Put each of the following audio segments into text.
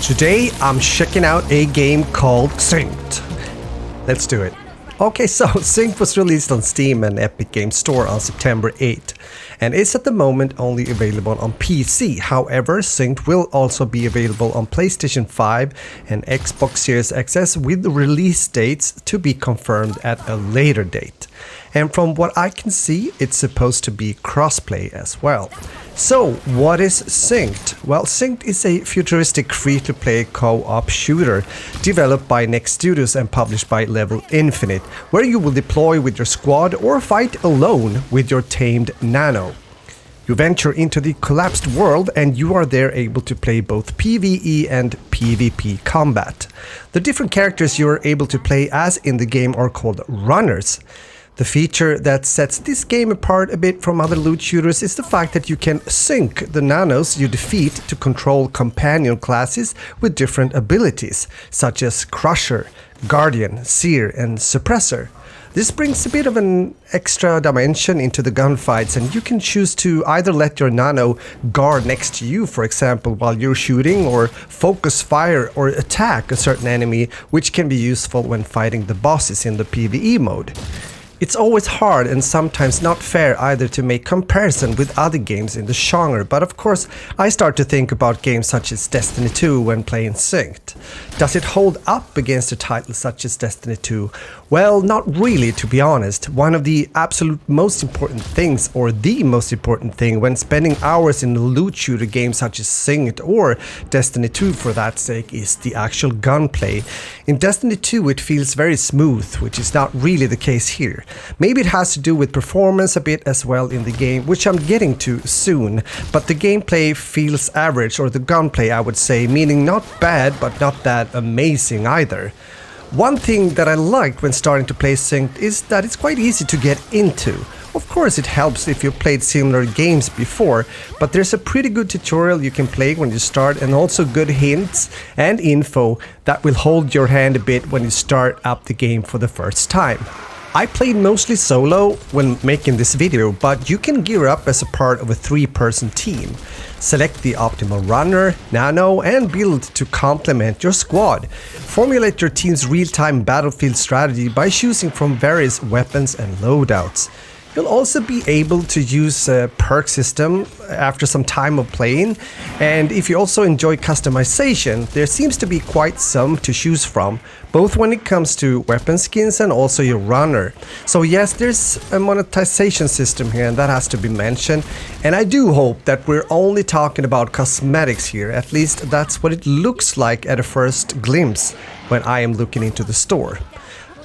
Today I'm checking out a game called Synced. Let's do it. Okay, so Synced was released on Steam and Epic Games Store on September 8th and is at the moment only available on PC. However, Synced will also be available on PlayStation 5 and Xbox Series XS with release dates to be confirmed at a later date. And from what I can see, it's supposed to be crossplay as well. So, what is Synced? Well, Synced is a futuristic free-to-play co-op shooter developed by Next Studios and published by Level Infinite, where you will deploy with your squad or fight alone with your tamed Nano. You venture into the collapsed world and you are there able to play both PvE and PvP combat. The different characters you are able to play as in the game are called runners. The feature that sets this game apart a bit from other loot shooters is the fact that you can sync the Nanos you defeat to control companion classes with different abilities, such as Crusher, Guardian, Seer, and Suppressor. This brings a bit of an extra dimension into the gunfights, and you can choose to either let your Nano guard next to you, for example, while you're shooting, or focus fire or attack a certain enemy, which can be useful when fighting the bosses in the PvE mode. It's always hard and sometimes not fair either to make comparison with other games in the genre, but of course I start to think about games such as Destiny 2 when playing Synced. Does it hold up against a title such as Destiny 2? Well, not really, to be honest. One of the absolute most important things, or the most important thing, when spending hours in a loot shooter game such as Synced or Destiny 2 for that sake, is the actual gunplay. In Destiny 2 it feels very smooth, which is not really the case here. Maybe it has to do with performance a bit as well in the game, which I'm getting to soon, but the gameplay feels average, or the gunplay I would say, meaning not bad but not that amazing either. One thing that I liked when starting to play Synced is that it's quite easy to get into. Of course it helps if you've played similar games before, but there's a pretty good tutorial you can play when you start, and also good hints and info that will hold your hand a bit when you start up the game for the first time. I played mostly solo when making this video, but you can gear up as a part of a 3-person team. Select the optimal runner, Nano, and build to complement your squad. Formulate your team's real-time battlefield strategy by choosing from various weapons and loadouts. You'll also be able to use a perk system after some time of playing, and if you also enjoy customization, there seems to be quite some to choose from, both when it comes to weapon skins and also your runner. So yes, there's a monetization system here, and that has to be mentioned, and I do hope that we're only talking about cosmetics here. At least that's what it looks like at a first glimpse when I am looking into the store.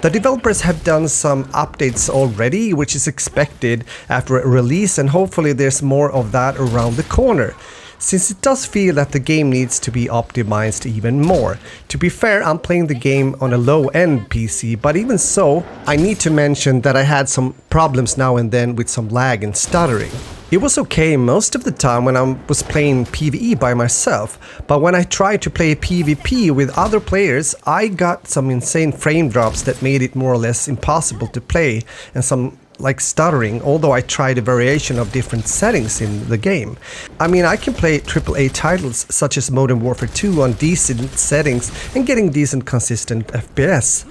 The developers have done some updates already, which is expected after a release, and hopefully there's more of that around the corner, since it does feel that the game needs to be optimized even more. To be fair, I'm playing the game on a low-end PC, but even so, I need to mention that I had some problems now and then with some lag and stuttering. It was okay most of the time when I was playing PvE by myself, but when I tried to play PvP with other players, I got some insane frame drops that made it more or less impossible to play, and some like stuttering, although I tried a variation of different settings in the game. I mean, I can play AAA titles such as Modern Warfare 2 on decent settings and getting decent consistent FPS.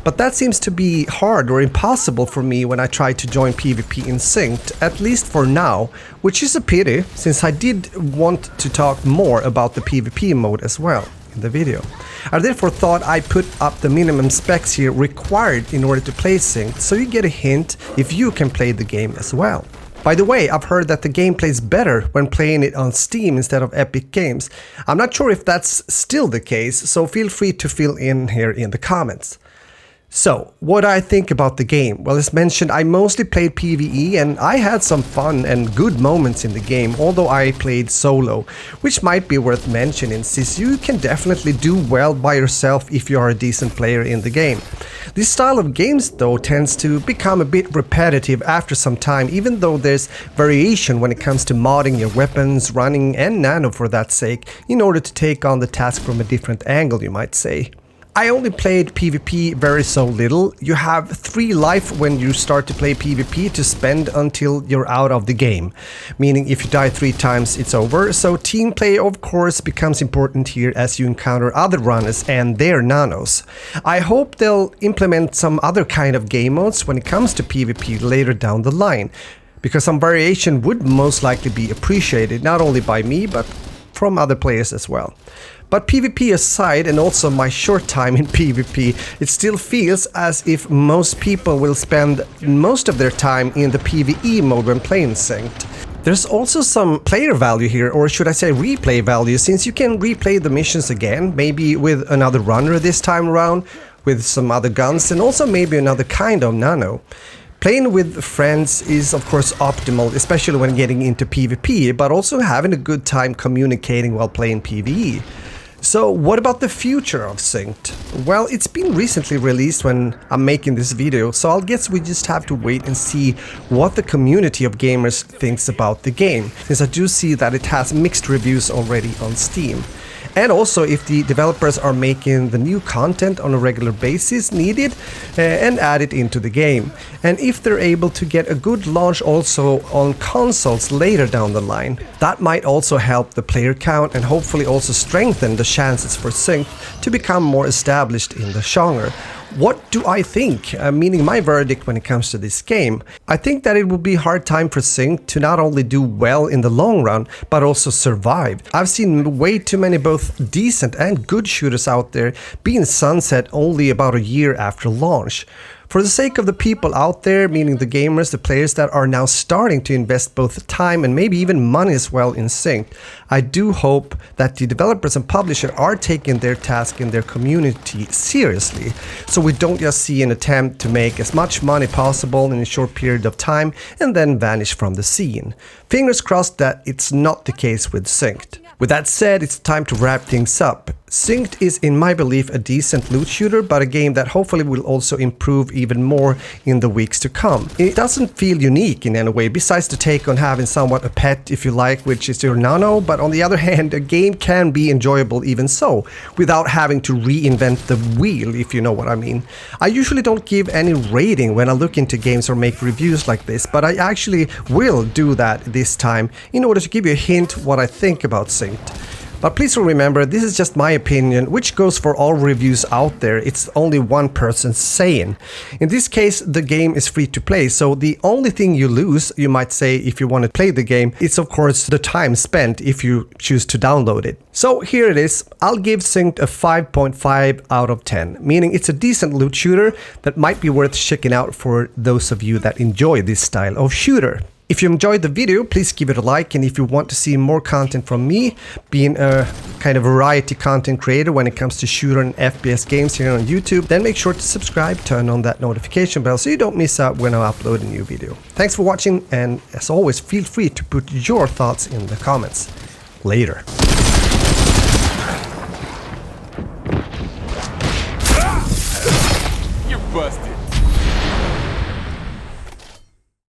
But that seems to be hard or impossible for me when I try to join PvP in Synced, at least for now, which is a pity, since I did want to talk more about the PvP mode as well in the video. I therefore thought I'd put up the minimum specs here required in order to play Synced, so you get a hint if you can play the game as well. By the way, I've heard that the game plays better when playing it on Steam instead of Epic Games. I'm not sure if that's still the case, so feel free to fill in here in the comments. So, what do I think about the game? Well, as mentioned, I mostly played PvE and I had some fun and good moments in the game, although I played solo, which might be worth mentioning since you can definitely do well by yourself if you are a decent player in the game. This style of games though tends to become a bit repetitive after some time, even though there's variation when it comes to modding your weapons, running, and Nano for that sake, in order to take on the task from a different angle, you might say. I only played PvP very so little. You have 3 life when you start to play PvP to spend until you're out of the game. Meaning if you die 3 times it's over. So team play of course becomes important here as you encounter other runners and their nanos. I hope they'll implement some other kind of game modes when it comes to PvP later down the line. Because some variation would most likely be appreciated not only by me but from other players as well. But PvP aside, and also my short time in PvP, it still feels as if most people will spend most of their time in the PvE mode when playing Synced. There's also some player value here, or should I say replay value, since you can replay the missions again, maybe with another runner this time around, with some other guns, and also maybe another kind of nano. Playing with friends is of course optimal, especially when getting into PvP, but also having a good time communicating while playing PvE. So what about the future of Synced? Well, it's been recently released when I'm making this video, so I guess we just have to wait and see what the community of gamers thinks about the game, since I do see that it has mixed reviews already on Steam. And also if the developers are making the new content on a regular basis needed and add it into the game. And if they're able to get a good launch also on consoles later down the line. That might also help the player count and hopefully also strengthen the chances for Synced to become more established in the genre. What do I think? Meaning my verdict when it comes to this game. I think that it will be a hard time for Synced to not only do well in the long run, but also survive. I've seen way too many both decent and good shooters out there being sunset only about a year after launch. For the sake of the people out there, meaning the gamers, the players that are now starting to invest both time and maybe even money as well in Synced, I do hope that the developers and publishers are taking their task in their community seriously, so we don't just see an attempt to make as much money possible in a short period of time and then vanish from the scene. Fingers crossed that it's not the case with Synced. With that said, it's time to wrap things up. Synced is in my belief a decent loot shooter, but a game that hopefully will also improve even more in the weeks to come. It doesn't feel unique in any way, besides the take on having somewhat a pet if you like, which is your Nano, but on the other hand, a game can be enjoyable even so, without having to reinvent the wheel, if you know what I mean. I usually don't give any rating when I look into games or make reviews like this, but I actually will do that this time in order to give you a hint what I think about Synced. But please remember, this is just my opinion, which goes for all reviews out there. It's only one person saying. In this case, the game is free to play, so the only thing you lose, you might say, if you want to play the game, is of course the time spent if you choose to download it. So here it is. I'll give Synced a 5.5 out of 10, meaning it's a decent loot shooter that might be worth checking out for those of you that enjoy this style of shooter. If you enjoyed the video, please give it a like, and if you want to see more content from me, being a kind of variety content creator when it comes to shooter and FPS games here on YouTube, then make sure to subscribe, turn on that notification bell so you don't miss out when I upload a new video. Thanks for watching, and as always, feel free to put your thoughts in the comments. Later. You're busted.